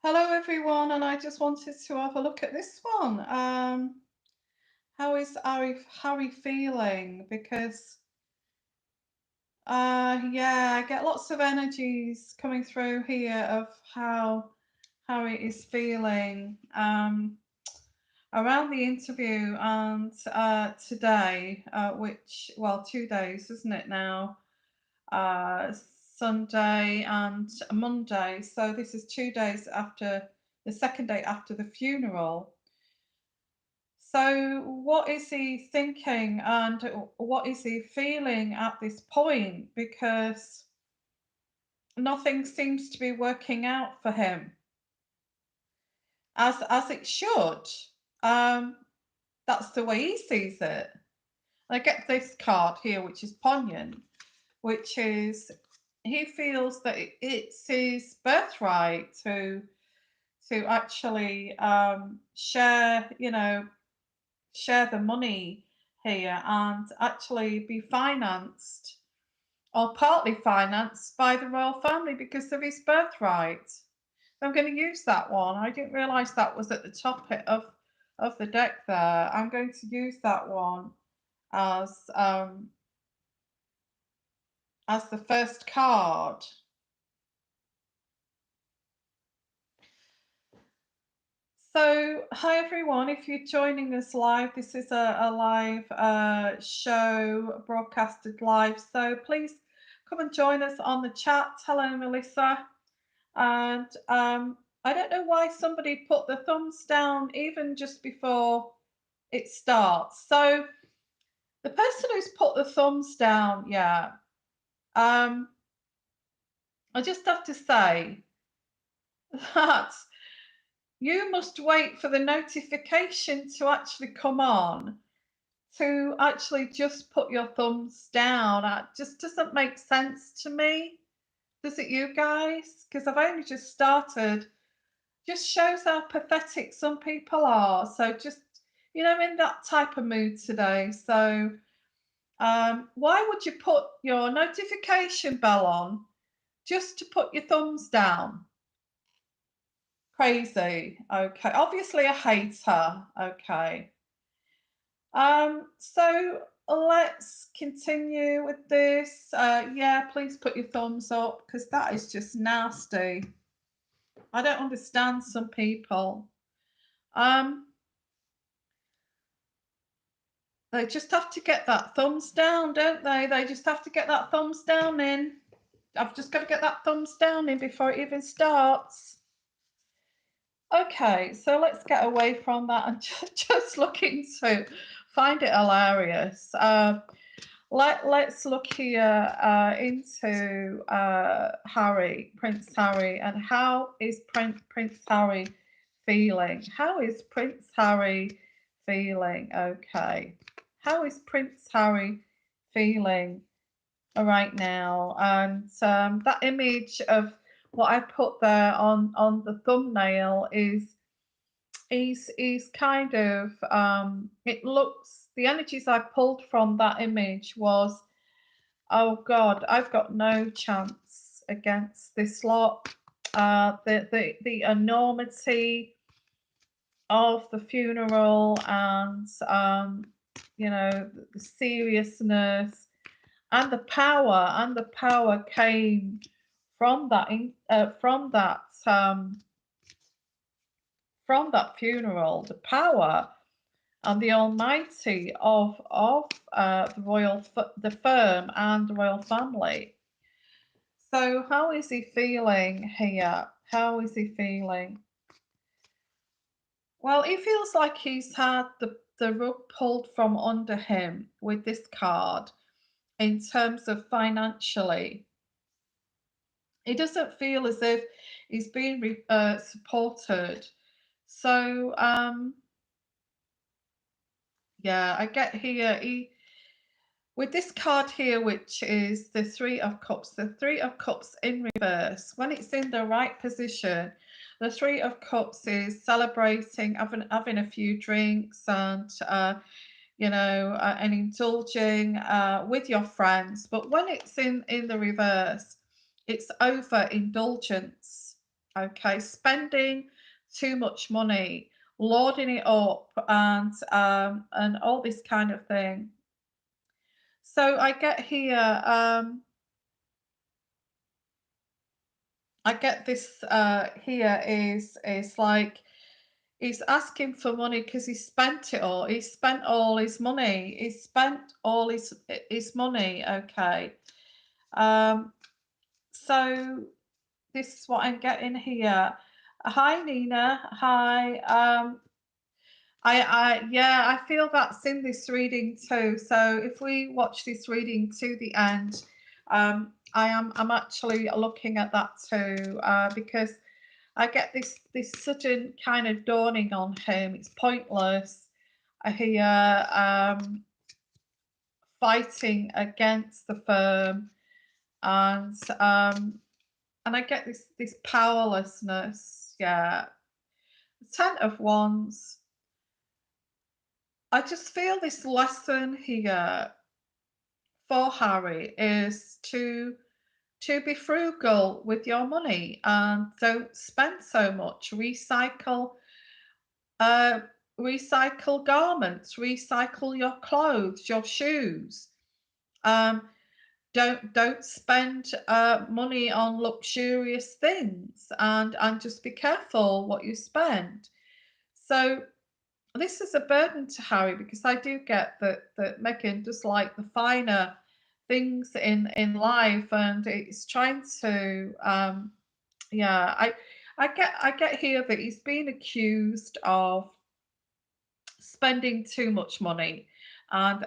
Hello, everyone, and I just wanted to have a look at this one. How is Harry feeling? Because yeah, I get lots of energies coming through here of how Harry is feeling around the interview and today, which, well, 2 days, isn't it now? uh, Sunday and Monday. So this is 2 days after the second day after the funeral. So, what is he thinking and what is he feeling at this point? Because nothing seems to be working out for him as it should. Um, that's the way he sees it. I get this card here, which is poignant, which is he feels that it's his birthright to actually share, share the money here and actually be financed or partly financed by the royal family because of his birthright. So I'm going to use that one. I didn't realise that was at the top of the deck there. I'm going to use that one as um, as the first card. So, hi everyone. If you're joining us live, this is a live show broadcasted live. So, please come and join us on the chat. Hello, Melissa. And I don't know why somebody put the thumbs down even just before it starts. So, the person who's put the thumbs down, yeah, um, I just have to say that you must wait for the notification to actually come on to actually just put your thumbs down. It just doesn't make sense to me. Does it, you guys? Because I've only just started. Just shows how pathetic some people are. So just, in that type of mood today. So why would you put your notification bell on just to put your thumbs down? Crazy. Okay. Obviously a hater. Okay. So let's continue with this. Yeah, please put your thumbs up because that is just nasty. I don't understand some people. Um, they just have to get that thumbs down, don't they? They just have to get that thumbs down in. I've just got to get that thumbs down in before it even starts. Okay, so let's get away from that and just looking to find it hilarious. Let's look here into Harry, Prince Harry, and how is Prince Harry feeling? How is Prince Harry feeling? Okay, how is Prince Harry feeling right now? And that image of what I put there on the thumbnail is kind of it looks, the energies I pulled from that image was, oh God, I've got no chance against this lot. The enormity of the funeral and the seriousness and the power came from that funeral, the power and the almighty of the firm and the royal family. So how is he feeling here? How is he feeling? Well, he feels like he's had the rug pulled from under him with this card in terms of financially. He doesn't feel as if he's being supported. So yeah, I get here with this card here, which is the Three of Cups. The Three of Cups in reverse. When it's in the right position, the Three of Cups is celebrating, having a few drinks, and and indulging with your friends. But when it's in the reverse, it's overindulgence. Okay, spending too much money, lording it up, and all this kind of thing. So I get this here is like he's asking for money because he spent it all. He spent all his money. He spent all his money. Okay. Um, so this is what I'm getting here. Hi Nina. Hi. Yeah, I feel that's in this reading too. So if we watch this reading to the end, I'm actually looking at that too, because I get this sudden kind of dawning on him. It's pointless. I hear fighting against the firm, and and I get this powerlessness. Yeah, Ten of Wands. I just feel this lesson here for Harry is to be frugal with your money and don't spend so much. Uh, recycle garments, recycle your clothes, your shoes. Um, don't spend money on luxurious things, and just be careful what you spend. So this is a burden to Harry because I do get that Meghan does like the finer things in life, and it's trying to yeah, I get here that he's been accused of spending too much money and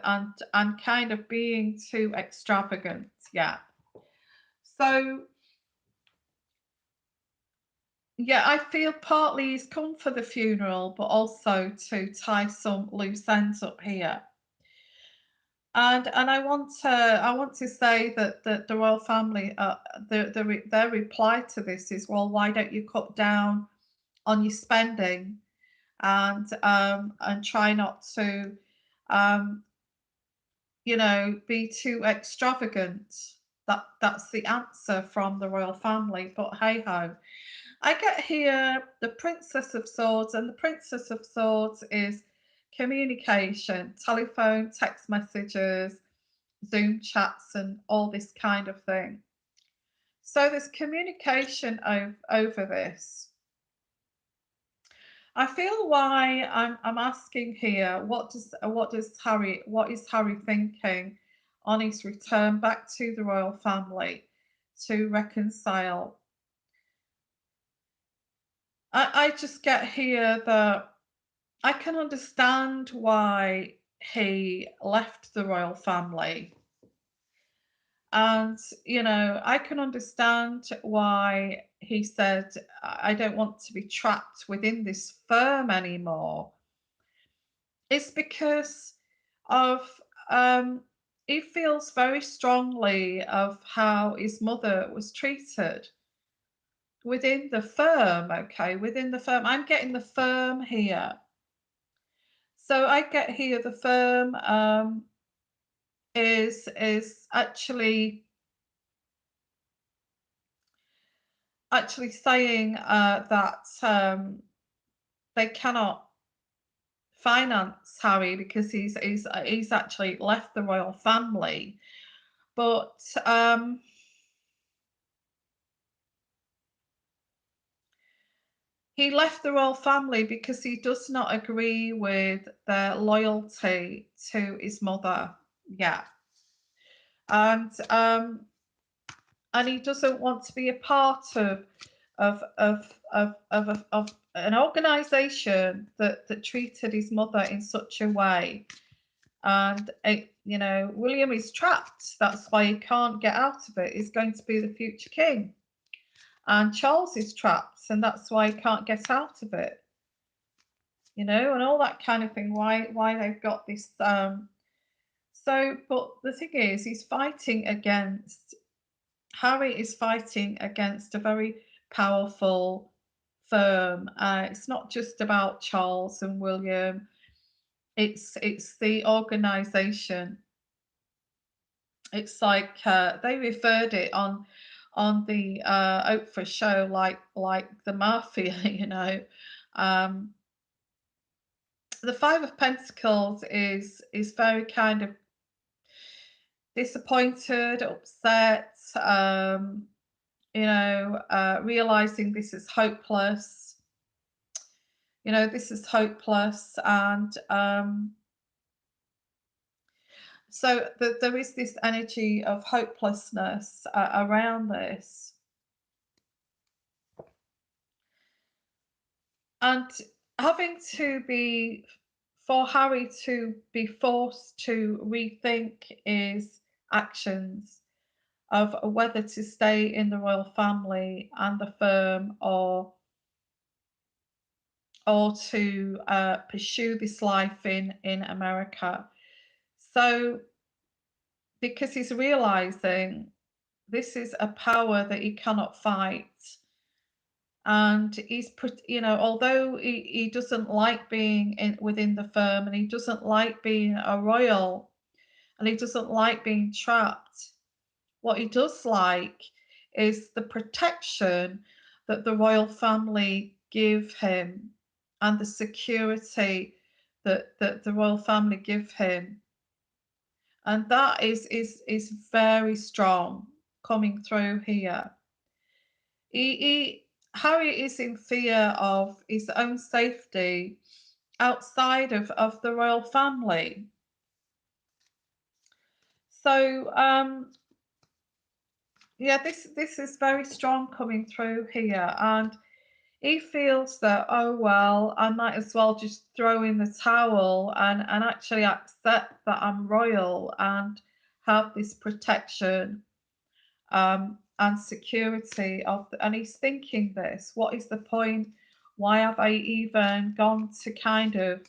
kind of being too extravagant. Yeah. So yeah, I feel partly he's come for the funeral, but also to tie some loose ends up here. And I want to say that the royal family, their reply to this is, well, why don't you cut down on your spending and try not to um, be too extravagant. That's the answer from the royal family. But hey ho, I get here the Princess of Swords, and the Princess of Swords is communication, telephone, text messages, Zoom chats, and all this kind of thing. So there's communication over this. I feel why I'm asking here. What is Harry thinking on his return back to the royal family to reconcile? I just get here that I can understand why he left the royal family. And, I can understand why he said, I don't want to be trapped within this firm anymore. It's because of, he feels very strongly of how his mother was treated within the firm. Okay, within the firm. I'm getting the firm here. So I get here the firm is actually saying that they cannot finance Harry because he's actually left the royal family. But he left the royal family because he does not agree with their loyalty to his mother. Yeah, and he doesn't want to be a part of an organisation that treated his mother in such a way. And William is trapped. That's why he can't get out of it. He's going to be the future king, and Charles is trapped, and that's why he can't get out of it. And all that kind of thing. Why they've got this. But the thing is, Harry is fighting against a very powerful firm. It's not just about Charles and William. It's the organisation. It's like they referred it on the Oprah show, like the mafia, you know. Um, the Five of Pentacles is very kind of disappointed, upset, realizing this is hopeless. You know, this is hopeless, and so there is this energy of hopelessness around this, and having to be for Harry to be forced to rethink his actions of whether to stay in the royal family and the firm, or to pursue this life in America. So because he's realizing this is a power that he cannot fight, and although he doesn't like being within the firm, and he doesn't like being a royal, and he doesn't like being trapped, what he does like is the protection that the royal family give him, and the security that the royal family give him, and that is very strong coming through here. Harry is in fear of his own safety outside of the royal family. So yeah, this is very strong coming through here, and he feels that, oh well, I might as well just throw in the towel and actually accept that I'm royal and have this protection and security and he's thinking this, what is the point? Why have I even gone to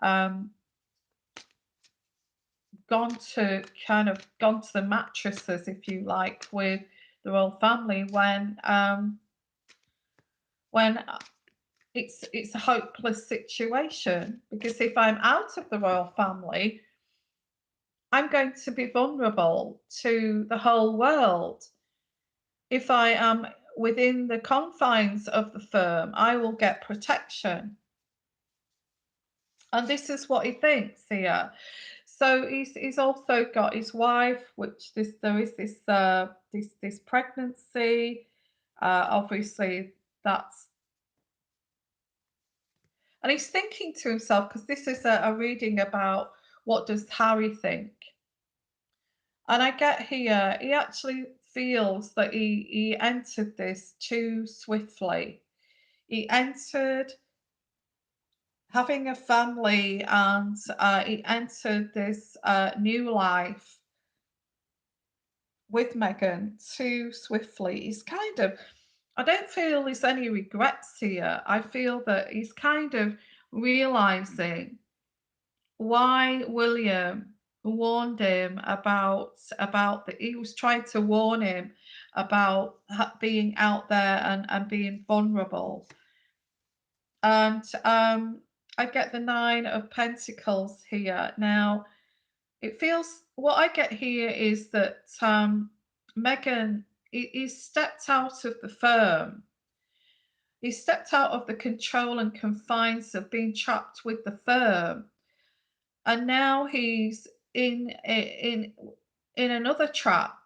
um, gone to the mattresses, if you like, with the royal family when it's a hopeless situation? Because if I'm out of the royal family, I'm going to be vulnerable to the whole world. If I am within the confines of the firm, I will get protection. And this is what he thinks here. So he's also got his wife, which there is this pregnancy. Obviously, that's, and he's thinking to himself, because this is a reading about what does Harry think. And I get here, he actually feels that he entered this too swiftly. He entered having a family, and he entered this new life with Meghan too swiftly. He's kind of, I don't feel there's any regrets here. I feel that he's kind of realizing why William warned him about the, he was trying to warn him about being out there and being vulnerable. And I get the Nine of Pentacles here. Now, it feels, what I get here is that Meghan he stepped out of the firm. He stepped out of the control and confines of being trapped with the firm, and now he's in another trap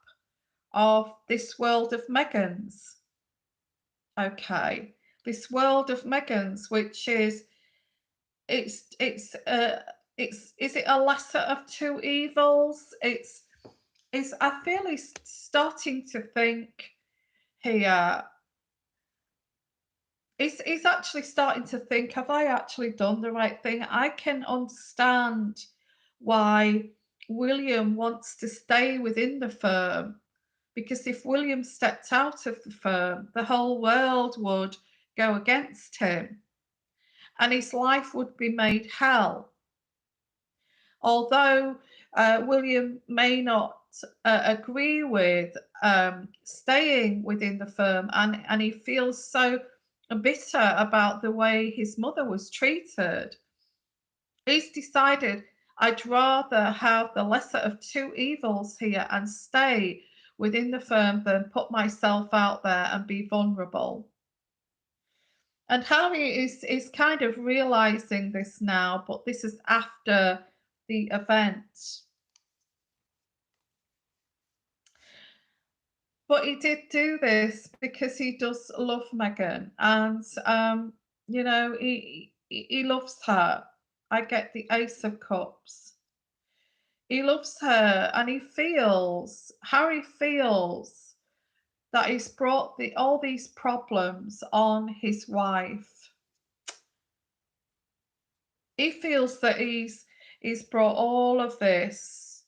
of this world of Meghan's. Okay, this world of Meghan's, which is it's is it a lesser of two evils? It's I feel he's starting to think here. He's actually starting to think, have I actually done the right thing? I can understand why William wants to stay within the firm, because if William stepped out of the firm, the whole world would go against him and his life would be made hell. Although William may not agree with staying within the firm, and he feels so bitter about the way his mother was treated, he's decided, I'd rather have the lesser of two evils here and stay within the firm than put myself out there and be vulnerable. And Harry is kind of realizing this now, but this is after the event. But he did do this because he does love Megan, and he loves her. I get the Ace of Cups. He loves her, and Harry feels that he's brought all these problems on his wife. He feels that he's brought all of this,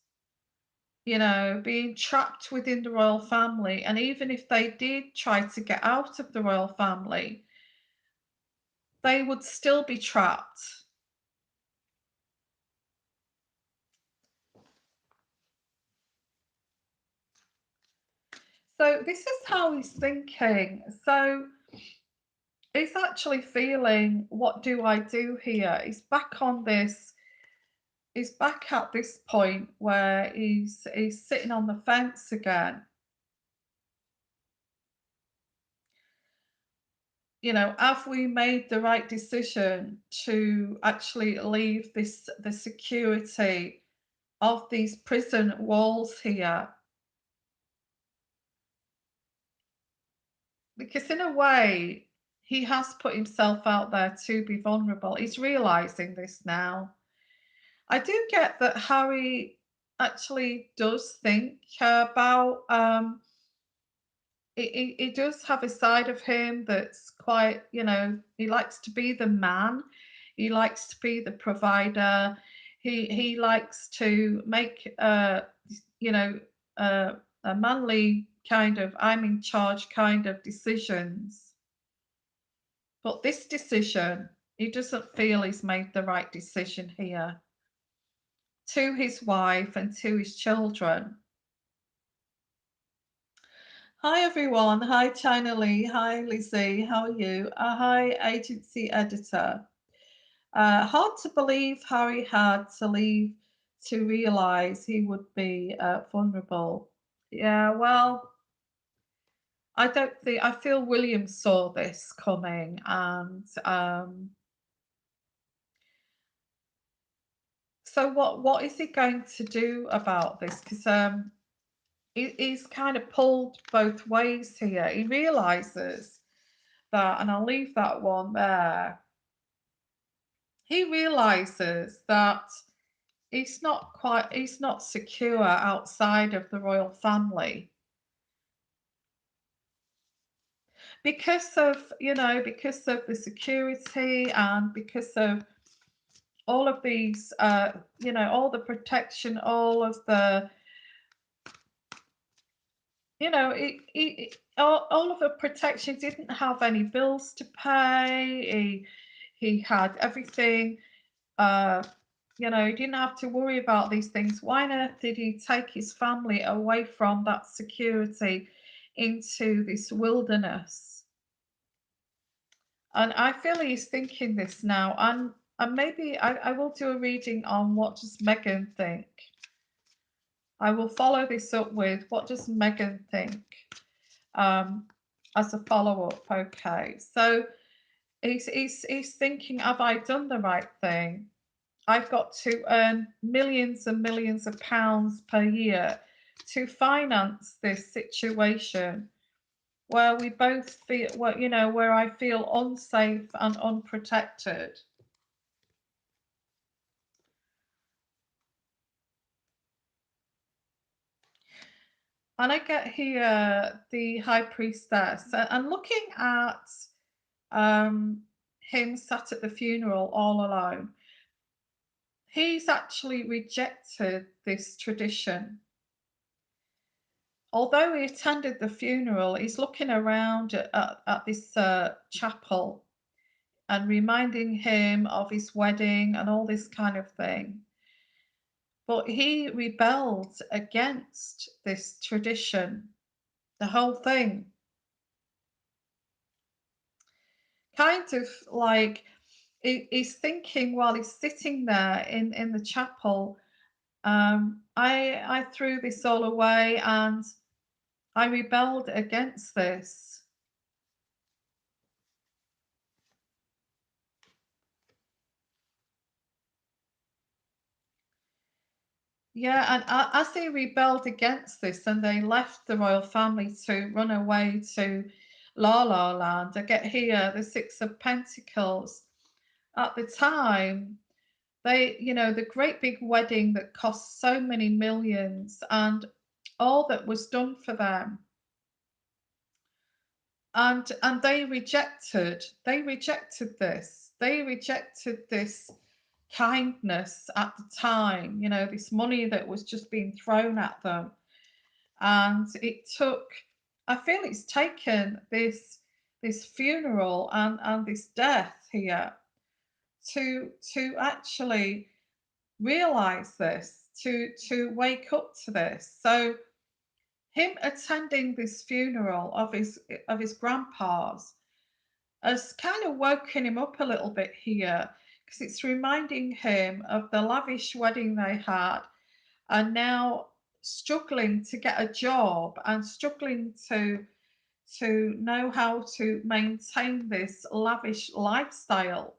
being trapped within the royal family, and even if they did try to get out of the royal family, they would still be trapped. So this is how he's thinking. So he's actually feeling, what do I do here? He's back at this point where he's sitting on the fence again. Have we made the right decision to actually leave the security of these prison walls here? Because in a way, he has put himself out there to be vulnerable. He's realizing this now. I do get that Harry actually does think about he does have a side of him that's quite, he likes to be the man. He likes to be the provider. He likes to make you know, a manly kind of I'm in charge kind of decisions. But this decision, he doesn't feel he's made the right decision here to his wife and to his children. Hi everyone. Hi China Lee. Hi Lizzie. How are you? Hi agency editor. Hard to believe Harry had to leave to realize he would be vulnerable. Yeah, well, I feel William saw this coming, and so what is he going to do about this? Because he's kind of pulled both ways here. He realizes that, and I'll leave that one there. He realizes that he's not secure outside of the royal family because of the security and because of all of these, all the protection, all of the, all of the protection. He didn't have any bills to pay. He had everything. Uh, he didn't have to worry about these things. Why on earth did he take his family away from that security into this wilderness? And I feel he's thinking this now. And maybe I will do a reading on what does Meghan think. I will follow this up with what does Meghan think as a follow up. Okay, so he's thinking, have I done the right thing? I've got to earn millions and millions of pounds per year to finance this situation where we both feel, where I feel unsafe and unprotected. And I get here the high priestess, and looking at him sat at the funeral all alone, he's actually rejected this tradition. Although he attended the funeral, he's looking around at this chapel and reminding him of his wedding and all this kind of thing. But he rebelled against this tradition, the whole thing. Kind of like he's thinking while he's sitting there in the chapel, I threw this all away, and I rebelled against this. Yeah, and as they rebelled against this and they left the royal family to run away to La La Land, I get here the Six of Pentacles. At the time, the great big wedding that cost so many millions and all that was done for them. And they rejected this. They rejected this kindness at the time, this money that was just being thrown at them. And I feel it's taken this funeral and this death here to actually realize this, to wake up to this. So him attending this funeral of his grandpa's has kind of woken him up a little bit here, because it's reminding him of the lavish wedding they had, and now struggling to get a job and struggling to know how to maintain this lavish lifestyle.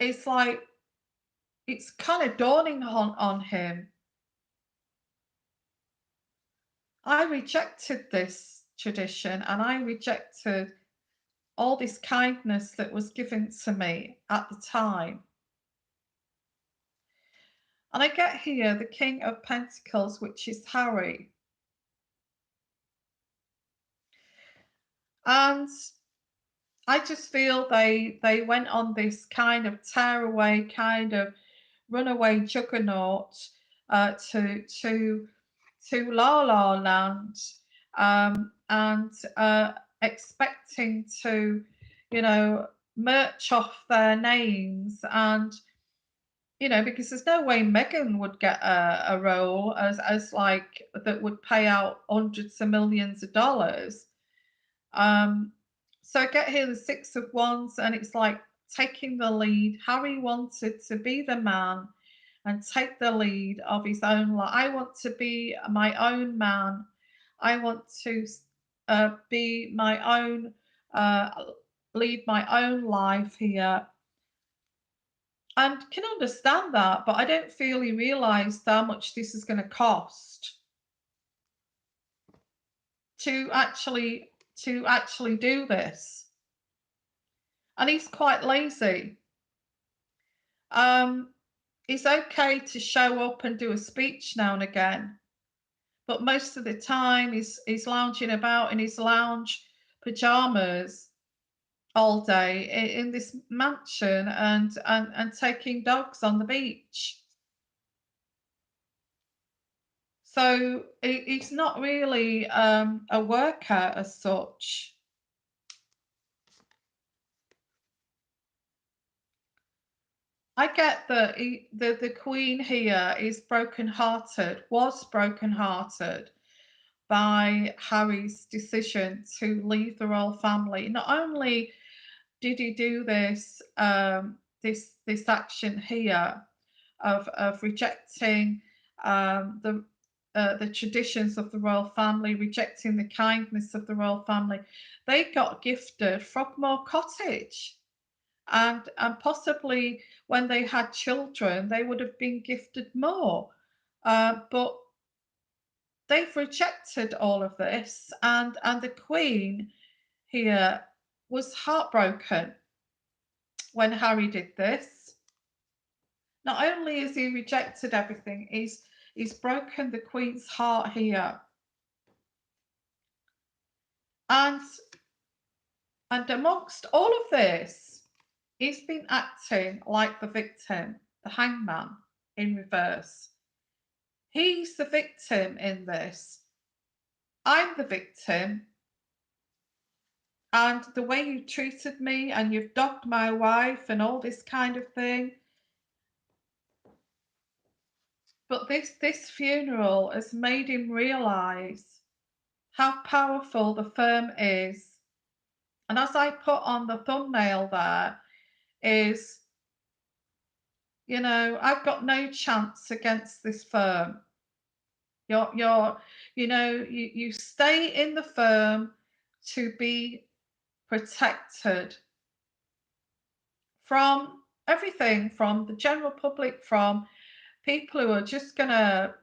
It's like it's kind of dawning on him. I rejected this tradition and I rejected all this kindness that was given to me at the time. And I get here the King of Pentacles, which is Harry. And I just feel they went on this kind of tearaway, kind of runaway juggernaut to La La Land, and expecting to, you know, merch off their names, and because there's no way Megan would get a role as like that would pay out hundreds of millions of dollars. Um, so I get here the Six of Wands, and it's like taking the lead. Harry wanted to be the man and take the lead of his own life. I want to be my own man. I want to be my own, uh, lead my own life here. And can understand that, but I don't feel he realised how much this is going to cost to actually do this. And he's quite lazy. Um, it's okay to show up and do a speech now and again, but most of the time he's lounging about in his lounge pajamas all day in this mansion, and taking dogs on the beach. So he's not really a worker as such. I get that the Queen here is broken-hearted, was broken-hearted by Harry's decision to leave the royal family. Not only did he do this action here of rejecting the traditions of the royal family, rejecting the kindness of the royal family, they got gifted Frogmore Cottage. And possibly when they had children, they would have been gifted more. But they've rejected all of this, and the Queen here was heartbroken when Harry did this. Not only has he rejected everything, he's broken the Queen's heart here. And amongst all of this, he's been acting like the victim, the hangman in reverse. He's the victim in this. I'm the victim. And the way you treated me, and you've dogged my wife and all this kind of thing. But this funeral has made him realise how powerful the firm is. And as I put on the thumbnail there, is, I've got no chance against this firm. You're you stay in the firm to be protected from everything, from the general public, from people who are just gonna,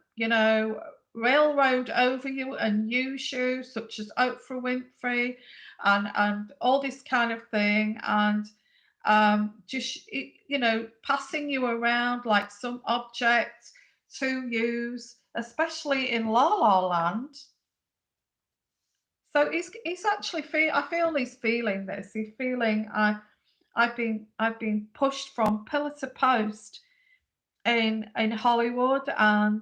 railroad over you and use you, such as Oprah Winfrey, and all this kind of thing, and just passing you around like some object to use, especially in La La Land. So he's actually I feel he's feeling this. He's feeling I've been pushed from pillar to post in Hollywood, and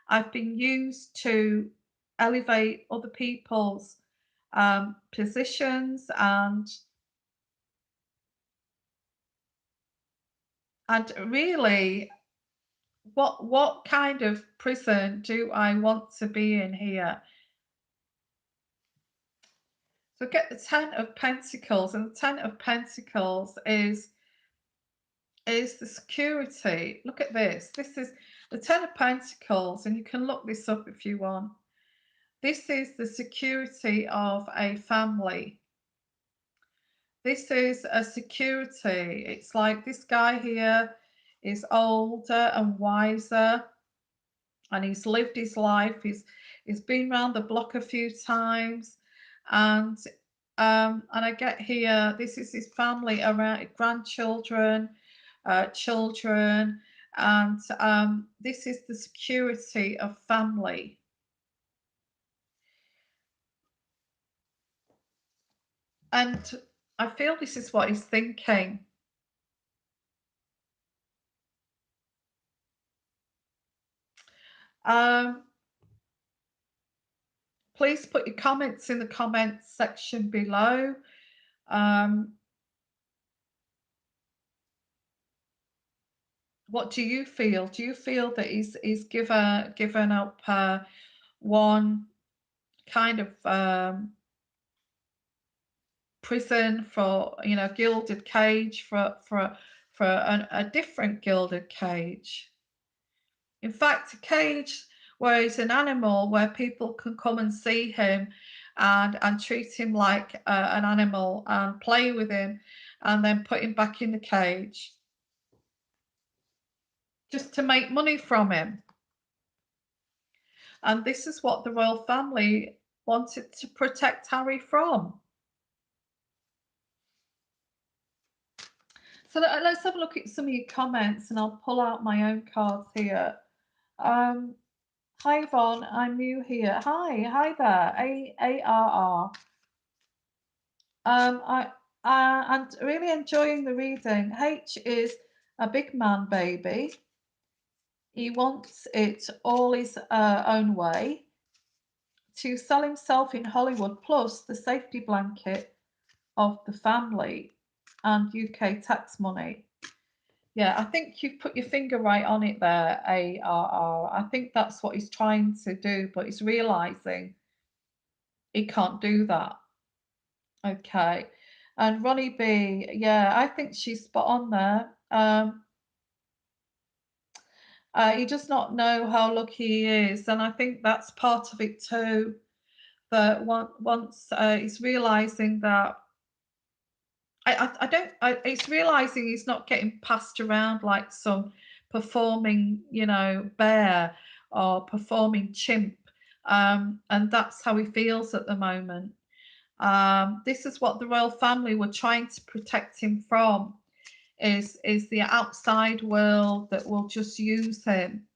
I've been used to elevate other people's positions, and really, what kind of prison do I want to be in here? So get the Ten of Pentacles, and the Ten of Pentacles is the security. Look at this. This is the Ten of Pentacles, and you can look this up if you want. This is the security of a family. This is a security. It's like this guy here is older and wiser, and he's lived his life. He's been around the block a few times, and I get here. This is his family, around grandchildren, children, and this is the security of family. And I feel this is what he's thinking. Um, please put your comments in the comments section below. What do you feel? Do you feel that he's given up one kind of prison for, gilded cage for a different gilded cage? In fact, a cage where he's an animal, where people can come and see him and treat him like an animal and play with him, and then put him back in the cage just to make money from him. And this is what the royal family wanted to protect Harry from. So let's have a look at some of your comments, and I'll pull out my own cards here. Hi Yvonne, I'm new here. Hi there, ARR. I'm really enjoying the reading. H is a big man baby. He wants it all his own way, to sell himself in Hollywood, plus the safety blanket of the family and UK tax money. Yeah, I think you've put your finger right on it there, ARR. I think that's what he's trying to do, but he's realizing he can't do that. Okay. And Ronnie B, yeah, I think she's spot on there. He does not know how lucky he is, and I think that's part of it too. That once he's realizing that he's realizing he's not getting passed around like some performing, bear or performing chimp, and that's how he feels at the moment. This is what the royal family were trying to protect him from. Is the outside world that will just use him,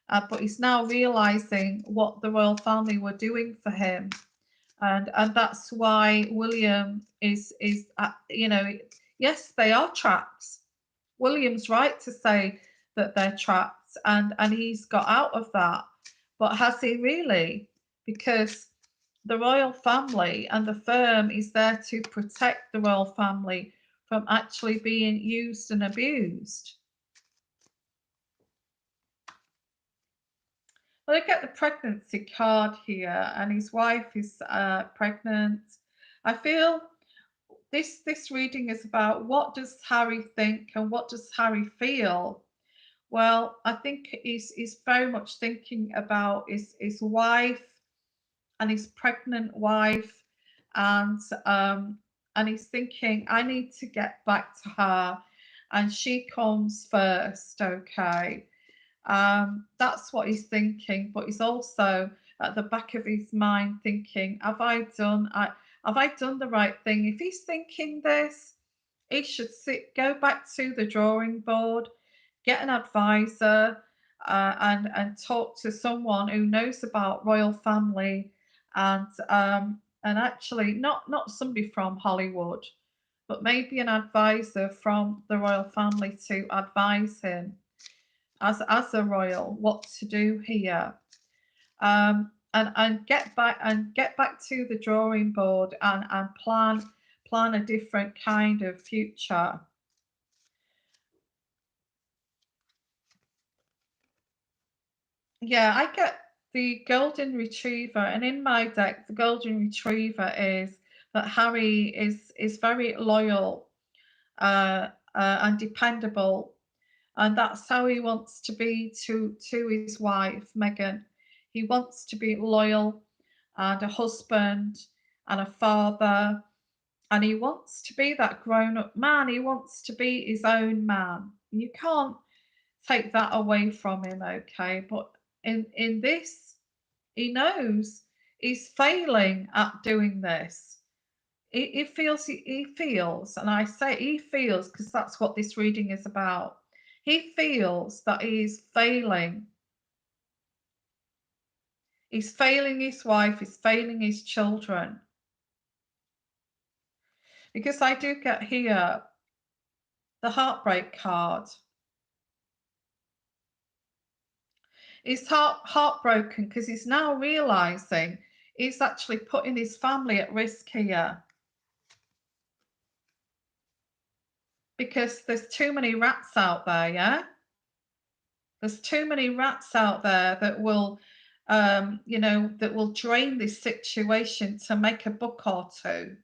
but he's now realizing what the royal family were doing for him, and that's why William is yes, they are traps. William's right to say that they're traps, and he's got out of that, but has he really? Because the royal family and the firm is there to protect the royal family from actually being used and abused. Well, I get the pregnancy card here, and his wife is pregnant. I feel this reading is about what does Harry think and what does Harry feel Well, I think he's very much thinking about his wife and his pregnant wife, and and he's thinking, I need to get back to her, and she comes first, okay. That's what he's thinking, but he's also at the back of his mind thinking, have I done the right thing? If he's thinking this, he should go back to the drawing board, get an advisor, and talk to someone who knows about royal family, and actually not somebody from Hollywood, but maybe an advisor from the royal family to advise him as a royal what to do here, and get back to the drawing board, and plan a different kind of future. Yeah, I get the golden retriever, and in my deck, the golden retriever is that Harry is very loyal, and dependable, and that's how he wants to be to his wife Meghan. He wants to be loyal, and a husband, and a father, and he wants to be that grown-up man. He wants to be his own man. You can't take that away from him, okay? But in this, he knows he's failing at doing this. He feels, and I say he feels because that's what this reading is about. He feels that he's failing. He's failing his wife, he's failing his children. Because I do get here the heartbreak card. He's heartbroken because he's now realizing he's actually putting his family at risk here. Because there's too many rats out there, yeah? There's too many rats out there that will, that will drain this situation to make a buck or two.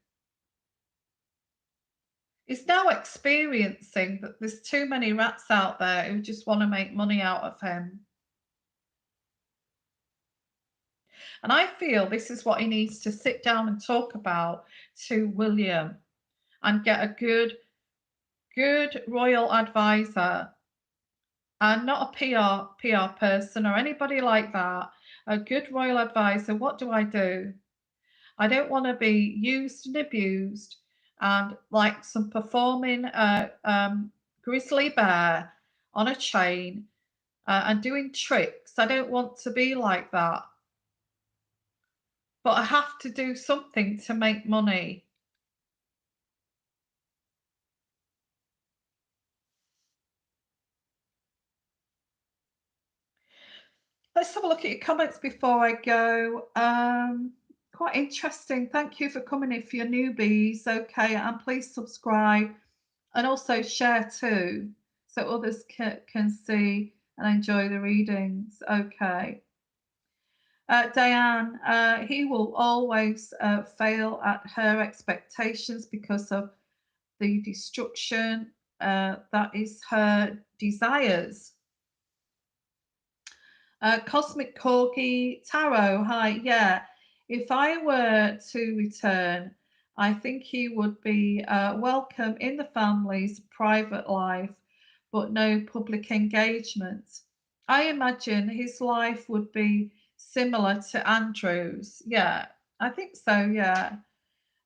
He's now experiencing that there's too many rats out there who just want to make money out of him. And I feel this is what he needs to sit down and talk about to William, and get a good royal advisor, and not a PR person or anybody like that. A good royal advisor. What do? I don't want to be used and abused, and like some performing grizzly bear on a chain, and doing tricks. I don't want to be like that. But I have to do something to make money. Let's have a look at your comments before I go. Quite interesting. Thank you for coming if you're newbies. Okay, and please subscribe, and also share too, so others can see and enjoy the readings. Okay. Diane, he will always fail at her expectations because of the destruction that is her desires. Cosmic Corgi Tarot, hi. Yeah, if I were to return, I think he would be welcome in the family's private life, but no public engagement. I imagine his life would be similar to Andrew's. Yeah, I think so. Yeah,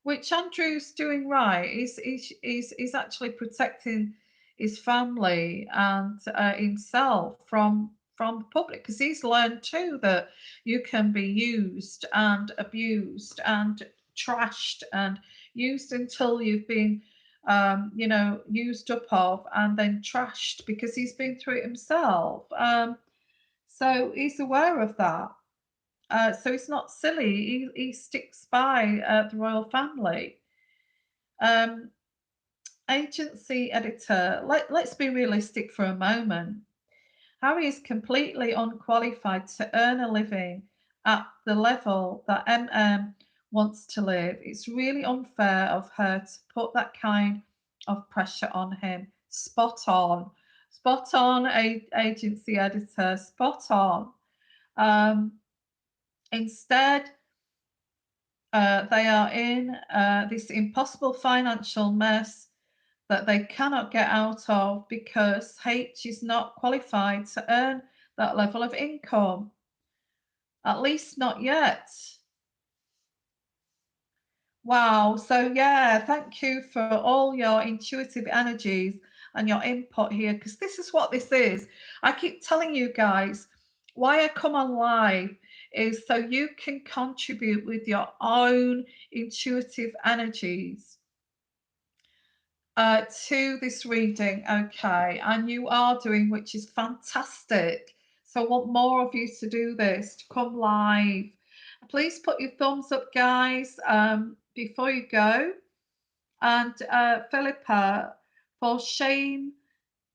which Andrew's doing right. He's actually protecting his family and himself from the public, because he's learned too that you can be used and abused and trashed and used until you've been used up of, and then trashed, because he's been through it himself. So he's aware of that. So he's not silly. He sticks by the royal family. Um, Agency editor, let's be realistic for a moment. Harry is completely unqualified to earn a living at the level that MM wants to live. It's really unfair of her to put that kind of pressure on him. Spot on. Spot on, agency editor, spot on. Um, Instead, they are in this impossible financial mess that they cannot get out of because H is not qualified to earn that level of income, at least not yet. Wow. So, yeah, thank you for all your intuitive energies and your input here, because this is what this is. I keep telling you guys why I come on live is so you can contribute with your own intuitive energies to this reading. Okay. And you are doing, which is fantastic. So, I want more of you to do this, to come live. Please put your thumbs up, guys, before you go. And Philippa, for shame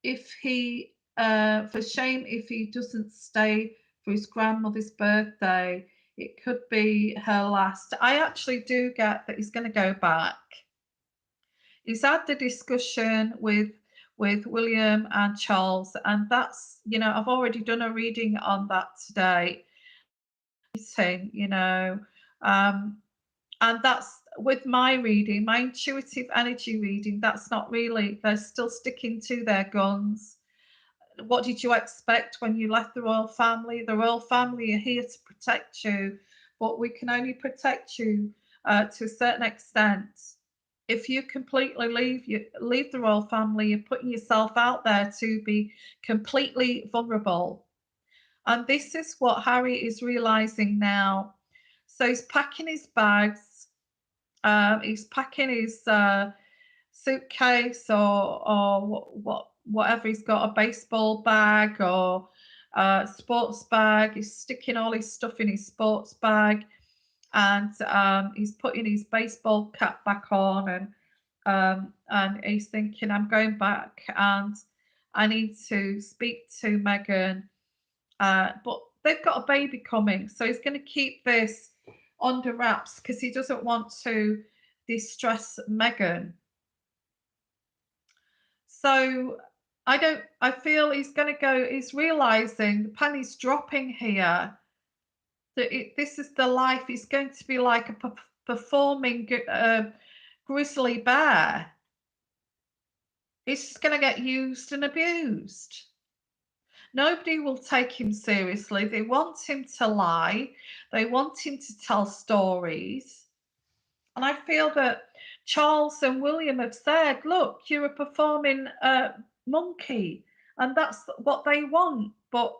for shame if he doesn't stay for his grandmother's birthday. It could be her last. I actually do get that he's going to go back. He's had the discussion with William and Charles, and that's, I've already done a reading on that today. You know, um, and that's with my reading, my intuitive energy reading. That's not really, they're still sticking to their guns. What did you expect when you left the royal family? The royal family are here to protect you, but we can only protect you to a certain extent. If you completely leave the royal family, you're putting yourself out there to be completely vulnerable. And this is what Harry is realizing now. So he's packing his bags. He's packing his suitcase or whatever he's got, a baseball bag or sports bag. He's sticking all his stuff in his sports bag, and he's putting his baseball cap back on, and he's thinking, I'm going back and I need to speak to Meghan. But they've got a baby coming, so he's going to keep this under wraps because he doesn't want to distress Meghan. So I feel he's going to go, he's realizing the penny's dropping here. That this is the life. He's going to be like a performing grizzly bear. He's just going to get used and abused. Nobody will take him seriously. They want him to lie. They want him to tell stories. And I feel that Charles and William have said, look, you're a performing monkey. And that's what they want. But,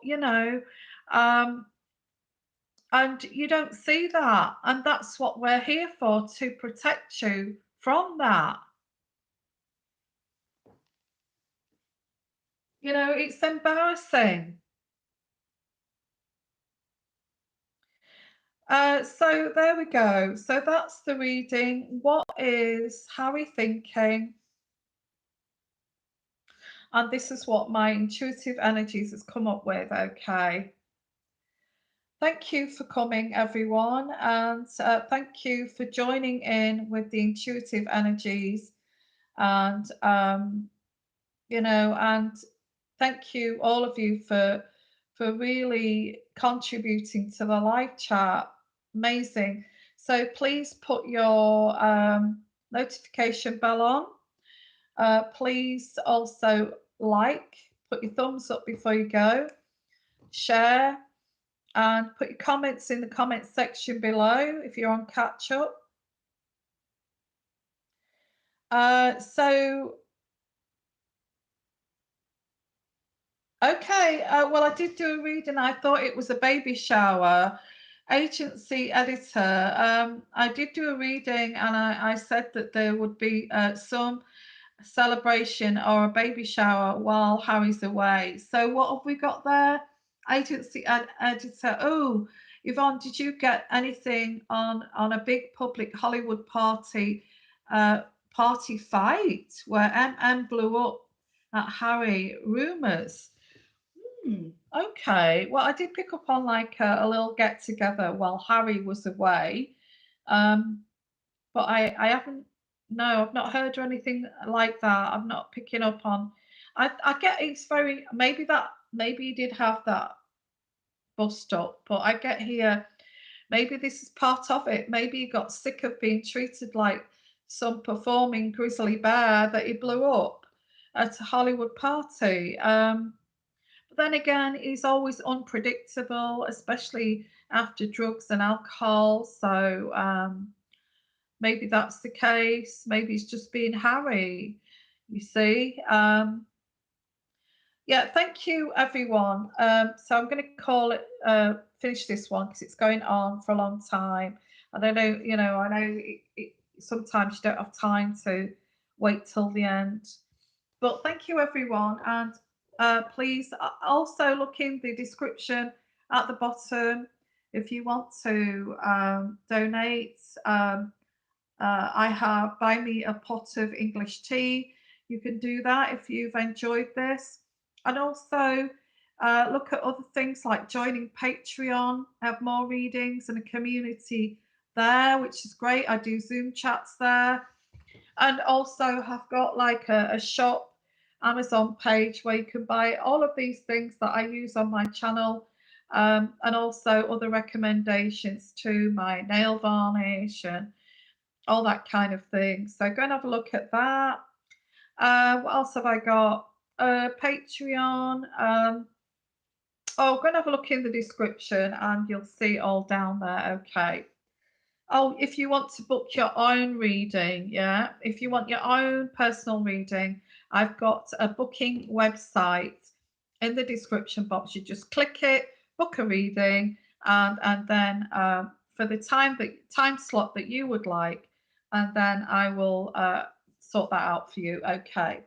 and you don't see that. And that's what we're here for, to protect you from that. It's embarrassing. So there we go. So that's the reading. What is Harry thinking? And this is what my intuitive energies has come up with. Okay. Thank you for coming, everyone. And thank you for joining in with the intuitive energies. And, and thank you, all of you, for really contributing to the live chat. Amazing. So please put your notification bell on. Please also put your thumbs up before you go, share, and put your comments in the comment section below if you're on catch up. Okay, well, I did do a reading. I thought it was a baby shower. Agency editor, I did do a reading, and I said that there would be some celebration or a baby shower while Harry's away. So what have we got there? Agency editor. Oh, Yvonne, did you get anything on a big public Hollywood party fight where MM blew up at Harry? Rumors. Okay. Well, I did pick up on like a little get together while Harry was away. Um, but I haven't, no, I've not heard or anything like that. I'm not picking up on. I get it's very maybe he did have that bust up, but I get here maybe this is part of it. Maybe he got sick of being treated like some performing grizzly bear that he blew up at a Hollywood party. But then again, he's always unpredictable, especially after drugs and alcohol. So maybe that's the case. Maybe he's just being Harry. You see. Yeah, thank you, everyone. So I'm going to call it, finish this one because it's going on for a long time. And I know, I know sometimes you don't have time to wait till the end. But thank you, everyone. And please also look in the description at the bottom if you want to donate. I have buy me a pot of English tea. You can do that if you've enjoyed this. And also look at other things like joining Patreon, have more readings and a community there, which is great. I do Zoom chats there. And also have got like a shop Amazon page where you can buy all of these things that I use on my channel. And also other recommendations to my nail varnish and all that kind of thing. So go and have a look at that. What else have I got? Patreon. Oh, go and have a look in the description and you'll see it all down there. Okay. Oh, if you want to book your own reading, yeah, if you want your own personal reading, I've got a booking website in the description box. You just click it, book a reading, and then for the time slot that you would like, and then I will sort that out for you. Okay.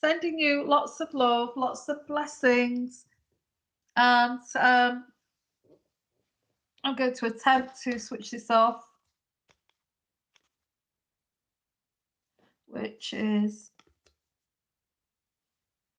Sending you lots of love, lots of blessings, and I'm going to attempt to switch this off, which is